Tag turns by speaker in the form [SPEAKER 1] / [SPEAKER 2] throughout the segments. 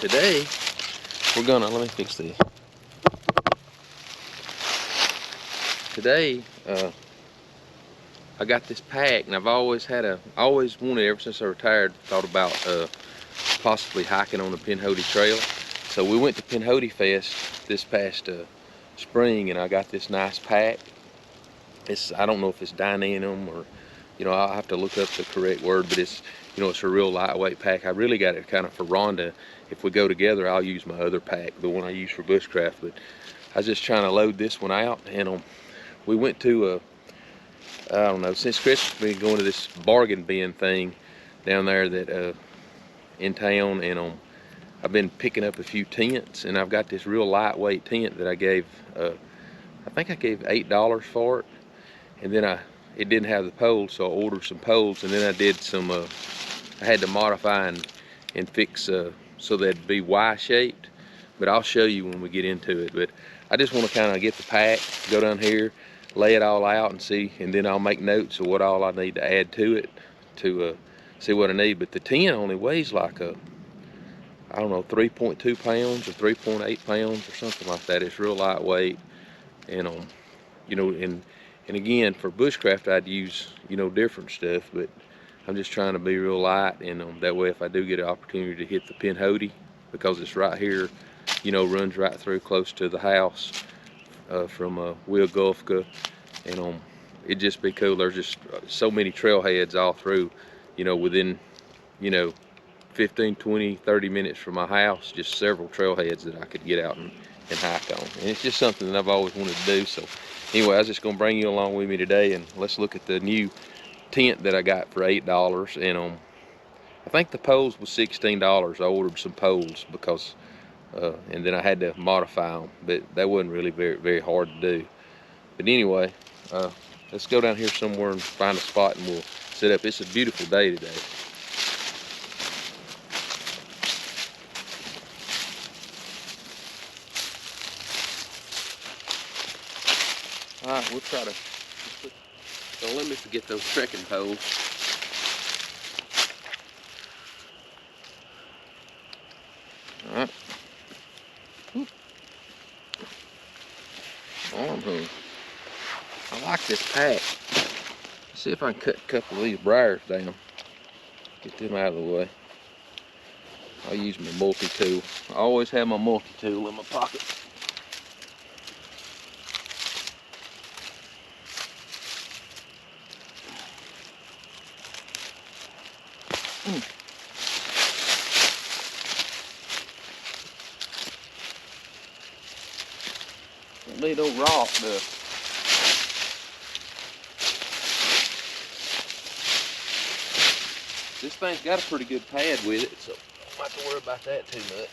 [SPEAKER 1] today we're gonna, let me fix this. Today, I got this pack, and I've always wanted, ever since I retired, thought about possibly hiking on the Pinhoti Trail. So we went to Pinhoti Fest this past spring, and I got this nice pack. I don't know if it's Dynamium or, I'll have to look up the correct word, but it's a real lightweight pack. I really got it kind of for Rhonda. If we go together, I'll use my other pack, the one I use for bushcraft. But I was just trying to load this one out, and we went to I don't know, since Christmas we've been going to this bargain bin thing down there that in town, and I've been picking up a few tents, and I've got this real lightweight tent that I gave I think I gave $8 for it, and then it didn't have the poles, so I ordered some poles, and then I did some I had to modify and fix so they'd be Y-shaped, but I'll show you when we get into it. But I just want to kind of get the pack, go down here, lay it all out and see, and then I'll make notes of what all I need to add to it to see what I need. But the tent only weighs like I don't know, 3.2 pounds or 3.8 pounds or something like that. It's real lightweight, and and again, for bushcraft I'd use different stuff, but I'm just trying to be real light, and that way if I do get an opportunity to hit the Pinhoti, because it's right here, runs right through close to the house from Wilgulfka, and it'd just be cool. There's just so many trailheads all through, within 15, 20, 30 minutes from my house, just several trailheads that I could get out and hike on. And it's just something that I've always wanted to do. So anyway, I was just gonna bring you along with me today, and let's look at the new tent that I got for $8. And I think the poles was $16. I ordered some poles because and then I had to modify them, but that wasn't really very hard to do. But anyway, let's go down here somewhere and find a spot, and we'll set up. It's a beautiful day today. All right, we'll try to, don't let me forget those trekking poles. All right. Armhole. I like this pack. Let's see if I can cut a couple of these briars down. Get them out of the way. I'll use my multi-tool. I always have my multi-tool in my pocket. Need no rock though. This thing's got a pretty good pad with it, so I don't have to worry about that too much.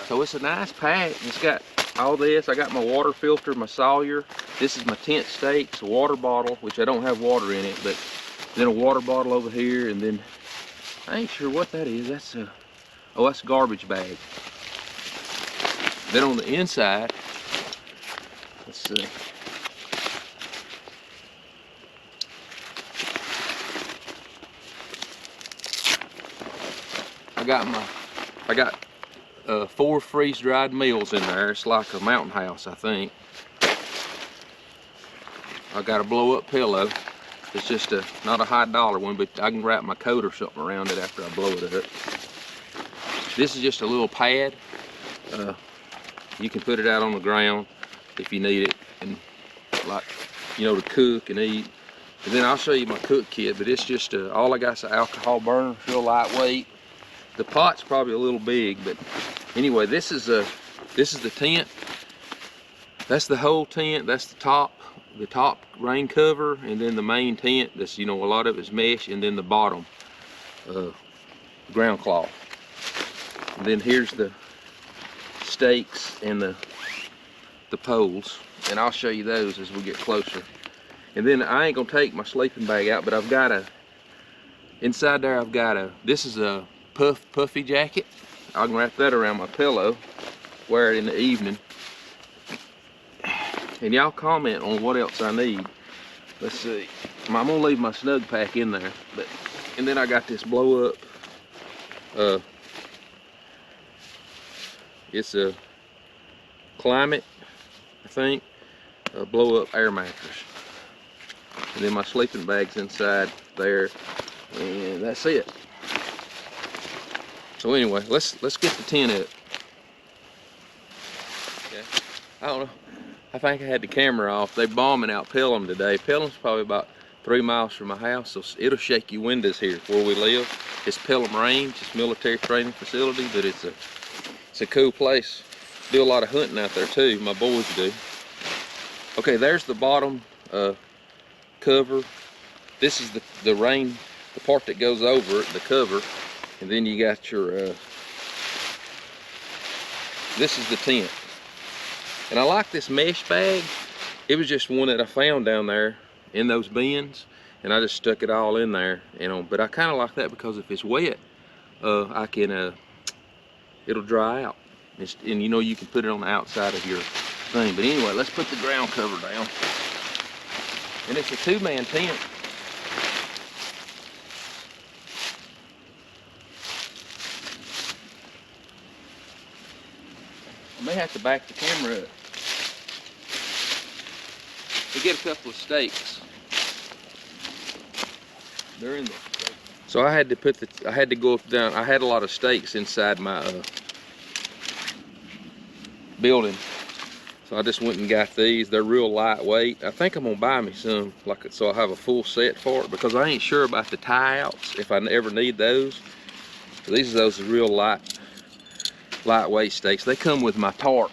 [SPEAKER 1] So it's a nice pack. It's got all this. I got my water filter, my Sawyer. This is my tent stakes, a water bottle, which I don't have water in it, but then a water bottle over here, and then I ain't sure what that is. That's that's a garbage bag. Then on the inside, let's see. I got 4 freeze-dried meals in there. It's like a mountain house, I think. I got a blow-up pillow. It's just not a high dollar one, but I can wrap my coat or something around it after I blow it up. This is just a little pad. You can put it out on the ground if you need it, and like to cook and eat. And then I'll show you my cook kit, but it's just all I got is an alcohol burner, real lightweight. The pot's probably a little big, but anyway, this is the tent. That's the whole tent. That's the top rain cover, and then the main tent. That's a lot of it's mesh, and then the bottom ground cloth. And then here's the stakes and the poles, and I'll show you those as we get closer. And then I ain't gonna take my sleeping bag out, but I've got inside there I've got this is a puffy jacket. I can wrap that around my pillow, wear it in the evening. And y'all comment on what else I need. Let's see. I'm gonna leave my snug pack in there, and then I got this blow up It's a Climate, I think, a blow up air mattress. And then my sleeping bag's inside there, and that's it. So anyway, let's get the tent up. Okay. I don't know. I think I had the camera off. They bombing out Pelham today. Pelham's probably about 3 miles from my house, so it'll shake your windows here where we live. It's Pelham Range. It's a military training facility, but it's a cool place. Do a lot of hunting out there too. My boys do. Okay, there's the bottom cover. This is the rain, the part that goes over it, the cover, and then you got your. This is the tent, and I like this mesh bag. It was just one that I found down there in those bins, and I just stuck it all in there. But I kind of like that because if it's wet, I can it'll dry out. And you know, you can put it on the outside of your thing. But anyway, let's put the ground cover down. And it's a 2-man tent. I may have to back the camera up. We get a couple of stakes. They're in there. So I had to go up down. I had a lot of stakes inside my building, so I just went and got these. They're real lightweight. I think I'm gonna buy me some, so I have a full set for it, because I ain't sure about the tie outs if I ever need those. So these are those real lightweight stakes. They come with my tarp,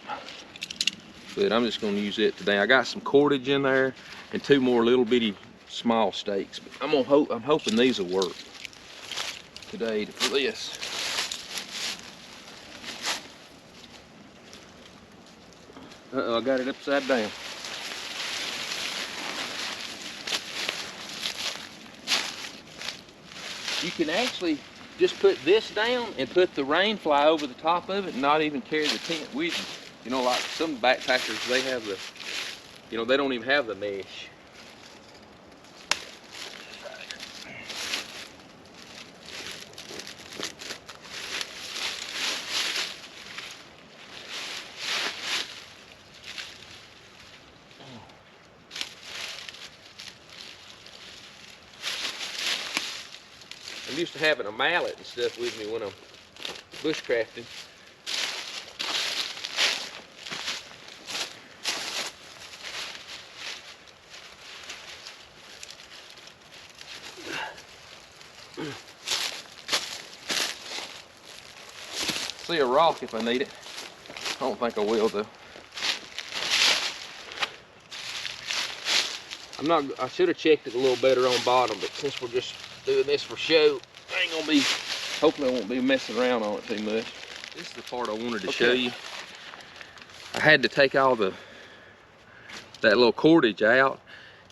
[SPEAKER 1] but I'm just gonna use it today. I got some cordage in there and 2 more little bitty small stakes. But I'm hoping these will work today for this. Uh-oh, I got it upside down. You can actually just put this down and put the rain fly over the top of it and not even carry the tent with you. You know, like some backpackers, they have the, they don't even have the mesh. I'm used to having a mallet and stuff with me when I'm bushcrafting. See a rock if I need it. I don't think I will though. I should have checked it a little better on bottom, but since we're just doing this for show, I ain't gonna be, hopefully I won't be messing around on it too much. This is the part I wanted to show you. I had to take all that little cordage out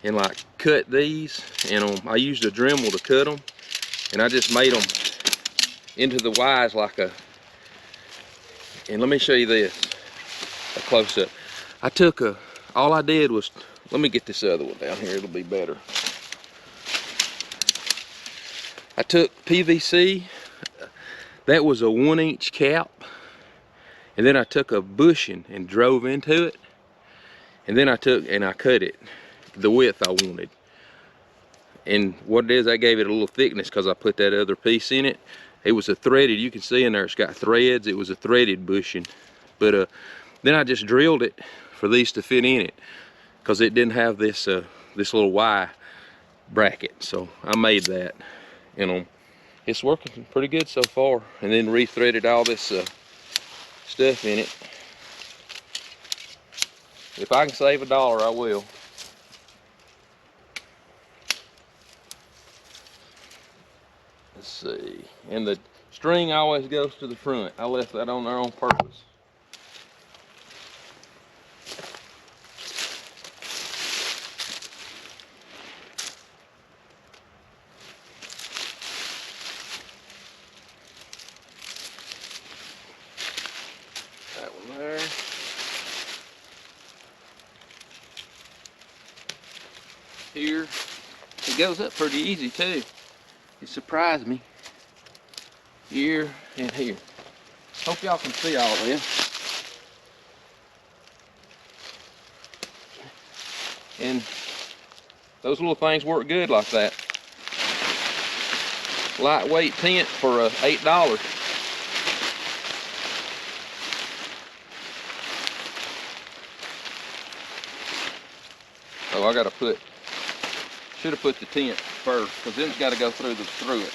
[SPEAKER 1] and like cut these, and I used a Dremel to cut them, and I just made them into the Y's like a, and let me show you this, a close up. All I did was, let me get this other one down here, it'll be better. I took PVC, that was a 1-inch cap, and then I took a bushing and drove into it, and then I cut it the width I wanted. And what it is, I gave it a little thickness because I put that other piece in it. It was a threaded, you can see in there it's got threads, it was a threaded bushing. But then I just drilled it for these to fit in it, because it didn't have this this little Y bracket. So I made that. It's working pretty good so far. And then re-threaded all this stuff in it. If I can save $1, I will. Let's see. And the string always goes to the front. I left that on there on purpose. That one there. Here. It goes up pretty easy too. It surprised me. Here and here. Hope y'all can see all this. And those little things work good like that. Lightweight tent for $8. So I gotta should have put the tent first, because then it's gotta go through it.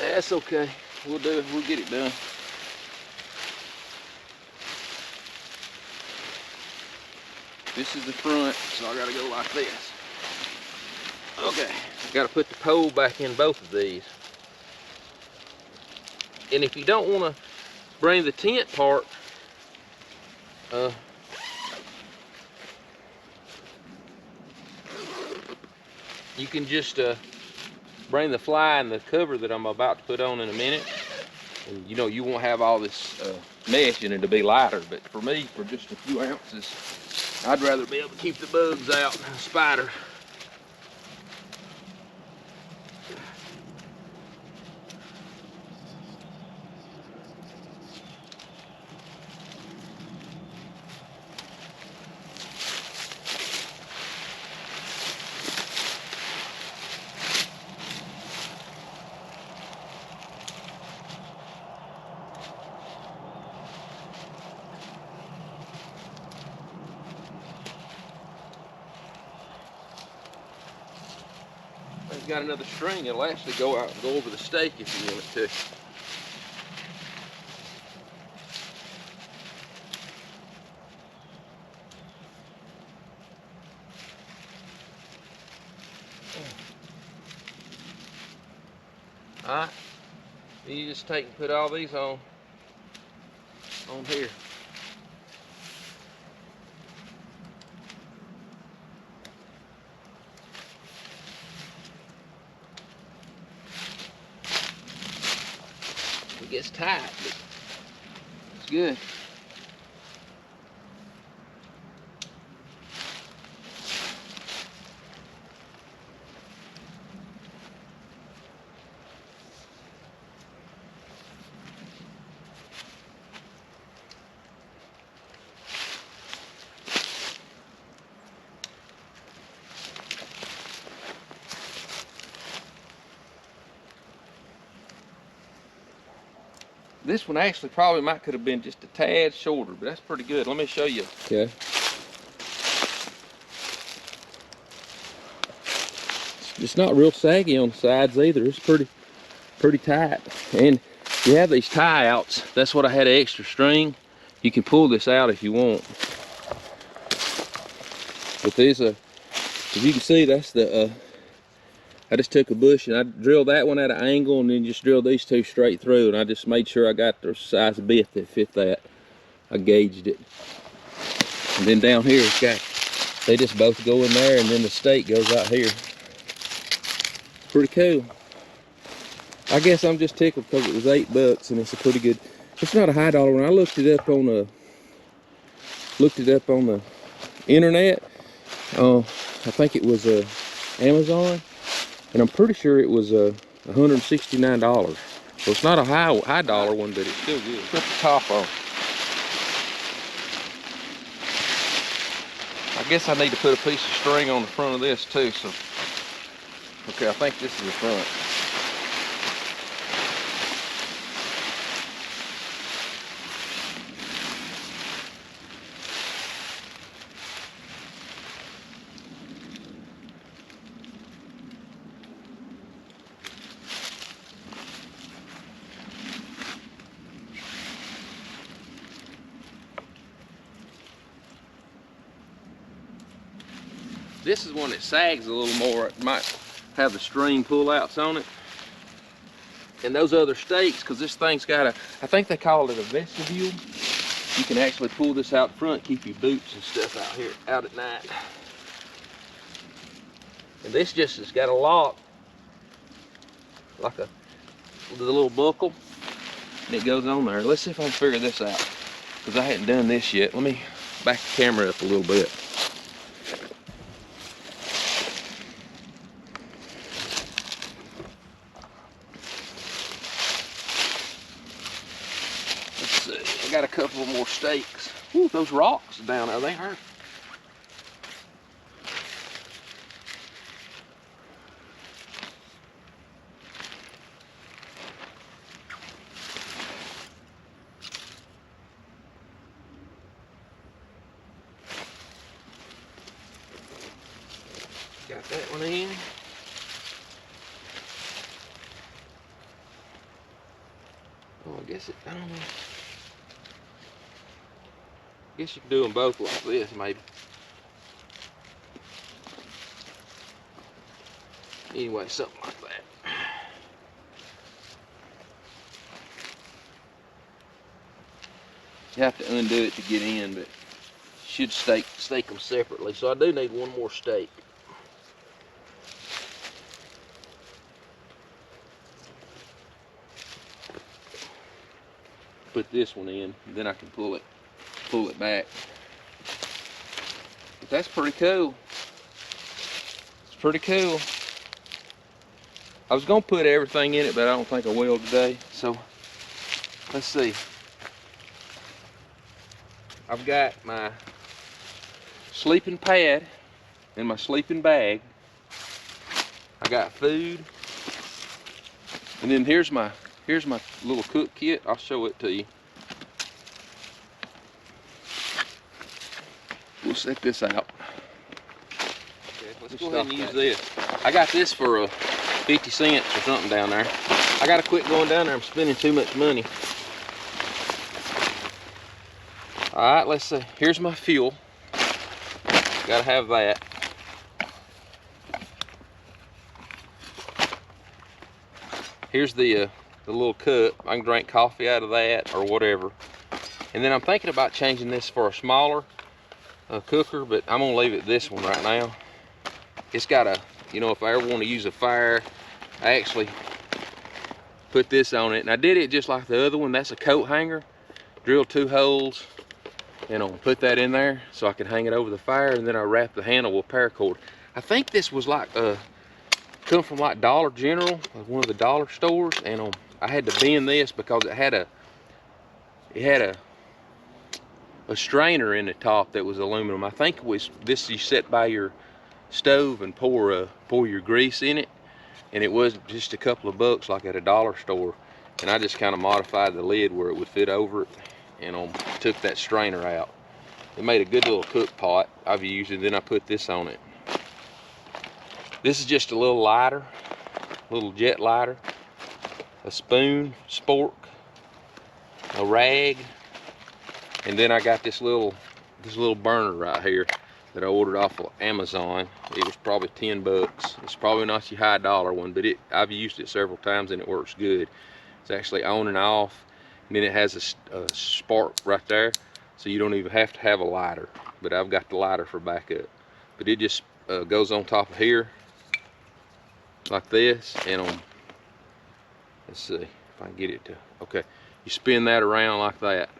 [SPEAKER 1] That's okay. We'll do it. We'll get it done. This is the front, so I gotta go like this. Okay, gotta put the pole back in both of these. And if you don't want to bring the tent part, you can just bring the fly and the cover that I'm about to put on in a minute. And you know, you won't have all this mesh in it to be lighter, but for me, for just a few ounces, I'd rather be able to keep the bugs out and the spiders. Got another string, it'll actually go out and go over the stake if you want it to. Alright, you just take and put all these on here. It gets tight, but it's good. This one actually probably could have been just a tad shorter, but that's pretty good. Let me show you. Okay. It's not real saggy on the sides either. It's pretty tight. And you have these tie outs. That's what I had, an extra string. You can pull this out if you want. But there's if you can see, that's the I just took a bush and I drilled that one at an angle and then just drilled these two straight through, and I just made sure I got the size of bit that fit that. I gauged it. And then down here it's got, they just both go in there, and then the stake goes out here. Pretty cool. I guess I'm just tickled because it was $8 and it's a pretty good, it's not a high dollar one. I looked it up on the internet. I think it was Amazon. And I'm pretty sure it was $169. So it's not a high dollar one, but it's still good. Put the top on. I guess I need to put a piece of string on the front of this too. So, okay, I think this is the front. This is one that sags a little more. It might have the string pull outs on it. And those other stakes, because this thing's got a, I think they call it a vestibule. You can actually pull this out front, keep your boots and stuff out here, out at night. And this just has got a lock, like the little buckle, and it goes on there. Let's see if I can figure this out, because I hadn't done this yet. Let me back the camera up a little bit. I got a couple more stakes. Ooh, those rocks down there, they hurt. Got that one in. Oh, I guess I don't know. I guess you can do them both like this, maybe. Anyway, something like that. You have to undo it to get in, but you should stake them separately. So I do need one more stake. Put this one in, then I can pull it back. But that's pretty cool. It's pretty cool. I was gonna put everything in it, but I don't think I will today. So let's see. I've got my sleeping pad and my sleeping bag. I got food, and then here's my little cook kit. I'll show it to you. We'll set this out. Okay, let's go ahead and use this. I got this for 50 cents or something down there. I gotta quit going down there. I'm spending too much money. All right, let's see. Here's my fuel. Gotta have that. Here's the little cup. I can drink coffee out of that or whatever. And then I'm thinking about changing this for a smaller cooker, but I'm gonna leave it this one right now. It's got a, you know, if I ever want to use a fire, I actually put this on it. And I did it just like the other one. That's a coat hanger. Drill 2 holes and I'll put that in there so I can hang it over the fire, and then I wrap the handle with paracord. I think this was like come from like Dollar General, one of the dollar stores, and I had to bend this because it had a strainer in the top that was aluminum. I think it was this you set by your stove and pour your grease in it, and it was just a couple of bucks like at a dollar store, and I just kind of modified the lid where it would fit over it, and took that strainer out. It made a good little cook pot I've used, and then I put this on it. This is just a little lighter, little jet lighter, a spoon, spork, a rag, and then I got this little burner right here that I ordered off of Amazon. It was probably 10 bucks. It's probably not your high dollar one, but I've used it several times and it works good. It's actually on and off, and then it has a spark right there, so you don't even have to have a lighter, but I've got the lighter for backup. But it just goes on top of here like this, and let's see if I can get it to, okay, you spin that around like that,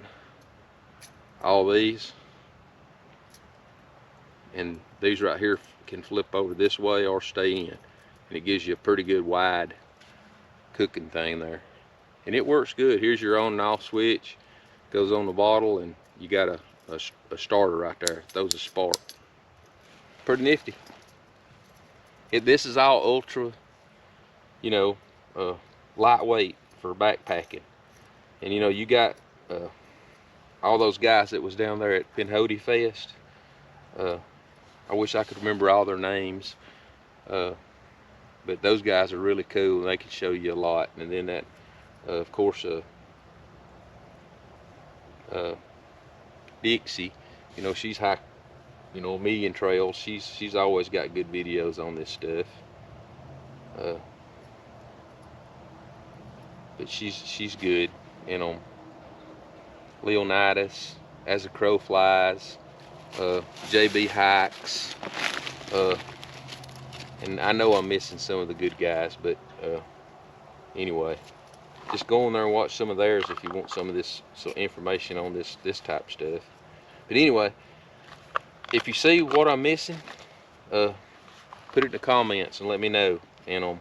[SPEAKER 1] all these, and these right here can flip over this way or stay in, and it gives you a pretty good wide cooking thing there, and it works good. Here's your on and off switch, goes on the bottle, and you got a starter right there, throws a spark. Pretty nifty. This is all ultra, you know, lightweight for backpacking. And you know, you got all those guys that was down there at Pinhoti Fest. I wish I could remember all their names, but those guys are really cool and they can show you a lot. And then that, of course, Dixie, you know, she's hiked, you know, a million trails. She's always got good videos on this stuff. But she's good, you know. Leonidas, As the Crow Flies, JB Hikes, and I know I'm missing some of the good guys, but anyway, just go on there and watch some of theirs if you want some of this information on this type of stuff. But anyway, if you see what I'm missing, put it in the comments and let me know. And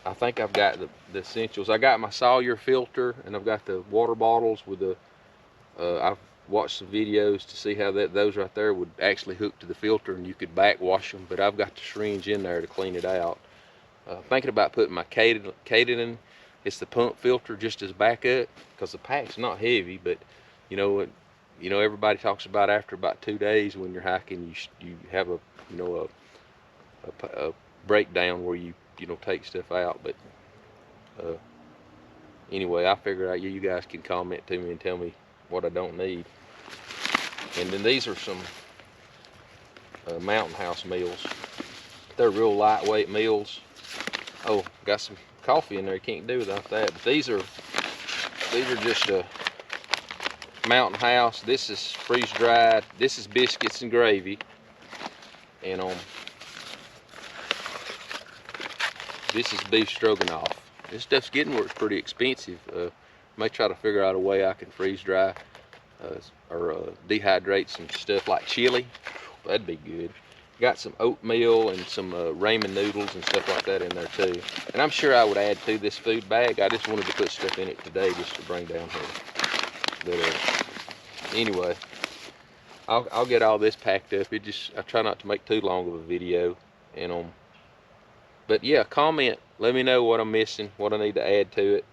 [SPEAKER 1] I think I've got the essentials. I got my Sawyer filter, and I've got the water bottles with the, I've watched some videos to see how those right there would actually hook to the filter and you could backwash them, but I've got the syringe in there to clean it out. Thinking about putting my Cadence, it's the pump filter, just as backup, because the pack's not heavy, but you know what, everybody talks about after about 2 days when you're hiking, you have a, a breakdown where you take stuff out. But anyway, I figured out you guys can comment to me and tell me what I don't need. And then these are some Mountain House meals. They're real lightweight meals. Oh, got some coffee in there. You can't do without that. But these are just a Mountain House. This is freeze dried. This is biscuits and gravy. And this is beef stroganoff. This stuff's getting where it's pretty expensive. May try to figure out a way I can freeze dry or dehydrate some stuff like chili. That'd be good. Got some oatmeal and some ramen noodles and stuff like that in there too. And I'm sure I would add to this food bag. I just wanted to put stuff in it today just to bring down here. But anyway, I'll get all this packed up. I try not to make too long of a video. And but yeah, comment. Let me know what I'm missing, what I need to add to it.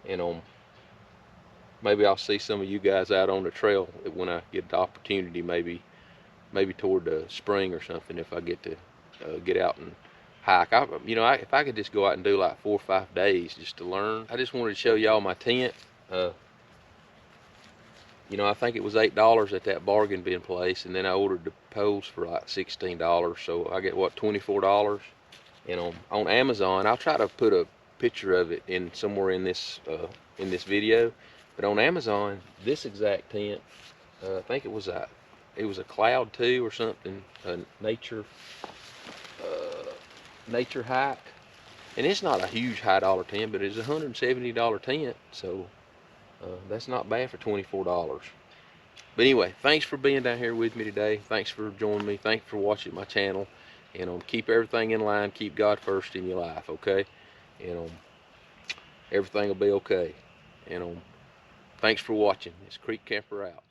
[SPEAKER 1] And maybe I'll see some of you guys out on the trail when I get the opportunity. Maybe toward the spring or something, if I get to get out and hike. If I could just go out and do like 4 or 5 days just to learn. I just wanted to show y'all my tent. I think it was $8 at that bargain bin place, and then I ordered the poles for like $16, so I get what, $24. And on Amazon, I'll try to put a picture of it in somewhere in this video. But on Amazon, this exact tent, I think it was a Cloud 2 or something, a nature hike, and it's not a huge high dollar tent, but it's a $170 tent, so that's not bad for $24. But anyway, thanks for being down here with me today. Thanks for joining me. Thanks for watching my channel. And keep everything in line. Keep God first in your life, okay? And everything will be okay. And thanks for watching. It's Creek Camper out.